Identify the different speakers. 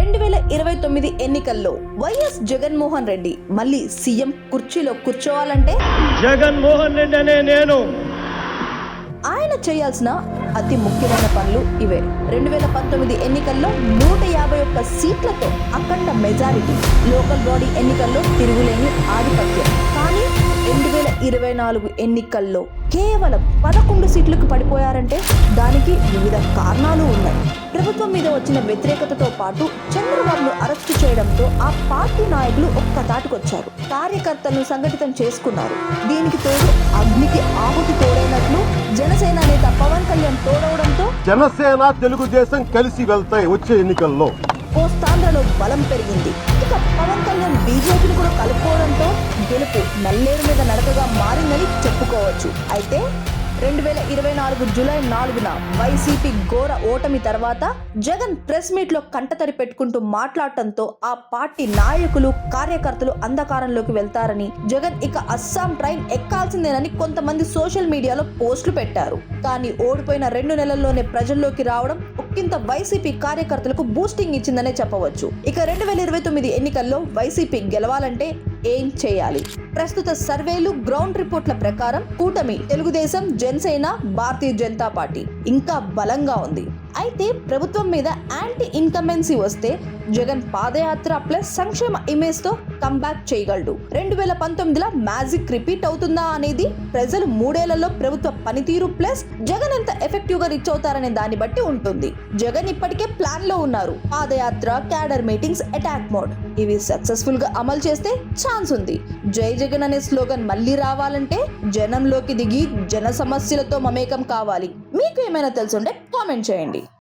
Speaker 1: 2029 ఎన్నికల్లో వైఎస్ జగన్మోహన్ రెడ్డి మళ్ళీ సీఎం కుర్చీలో కూర్చోవాలంటే
Speaker 2: జగన్మోహన్ రెడ్డి అనే నేను
Speaker 1: ఆయన చేయాల్సిన అతి ముఖ్యమైన పనులు ఇవే. 2019 ఎన్నికల్లో 151 సీట్లతో అఖండ మెజారిటీ, లోకల్ బాడీ ఎన్నికల్లో తిరుగులేని ఆధిపత్యం. కానీ 2024 ఎన్నికల్లో కేవలం 11 సీట్లకు పడిపోయారంటే దానికి వివిధ కారణాలు ఉన్నాయి. ప్రభుత్వం మీద వచ్చిన వ్యతిరేకతతో పాటు చంద్రబాబును అరెస్టు చేయడంతో ఆ పార్టీ నాయకులు ఒక్క తాటుకొచ్చారు. కార్యకర్తలను సంఘటితం చేసుకున్నారు. దీనికి తోడు అగ్నికి ఆహుతి తోడైనట్లు జనసేన నేత పవన్ కళ్యాణ్ తోడవడంతో
Speaker 3: జనసేన తెలుగుదేశం కలిసి వెళ్తాయి వచ్చే ఎన్నికల్లో.
Speaker 1: కోస్తాంధ్రలో బలం పెరిగింది. ఇక పవన్ కళ్యాణ్ బీజేపీని కూడా కలుపుకోవడంతో గెలుపు నల్లేరు మీద నడకగా మారిందని చెప్పుకోవచ్చు. అయితే 2024 జూలై 4న వైసీపీ ఘోర ఓటమి తర్వాత జగన్ ప్రెస్ మీట్ లో కంటతడి పెట్టుకుంటూ మాట్లాడటంతో ఆ పార్టీ నాయకులు కార్యకర్తలు అంధకారంలోకి వెళ్తారని, జగన్ ఇక అస్సాం ట్రైన్ ఎక్కాల్సిందేనని కొంతమంది సోషల్ మీడియాలో పోస్టులు పెట్టారు. కానీ ఓడిపోయిన 2 నెలల్లోనే ప్రజల్లోకి రావడం ఒక్కింత వైసీపీ కార్యకర్తలకు బూస్టింగ్ ఇచ్చిందనే చెప్పవచ్చు. ఇక 2029 ఎన్నికల్లో వైసీపీ గెలవాలంటే ఏం చేయాలి? ప్రస్తుత సర్వేలు, గ్రౌండ్ రిపోర్ట్ల ప్రకారం కూటమి తెలుగుదేశం, జనసేన, భారతీయ జనతా పార్టీ ఇంకా బలంగా ఉంది. అయితే ప్రభుత్వం మీద యాంటీ ఇన్కంబెన్సీ వస్తే జగన్ పాదయాత్ర ప్లస్ సంక్షేమ ఇమేజ్ తో కంబ్యాక్ చేయగలడు. 2019లో మ్యాజిక్ రిపీట్ అవుతుందా అనేది ప్రజలు 3 ఏళ్లలో ప్రభుత్వ పనితీరు ప్లస్ జగన్ ఎంత ఎఫెక్టివ్ గా రీచ్ అవుతారనే దాన్ని బట్టి ఉంటుంది. జగన్ ఇప్పటికే ప్లాన్ లో ఉన్నారు. పాదయాత్ర, క్యాడర్ మీటింగ్స్, అటాక్ మోడ్ ఇవి సక్సెస్ఫుల్ గా అమలు చేస్తే ఛాన్స్ ఉంది. జై జగన్ అనే స్లోగన్ మళ్ళీ రావాలంటే జనంలోకి దిగి జన సమస్యలతో మమేకం కావాలి. మీకు ఏమైనా తెలుసుంటే కామెంట్ చేయండి.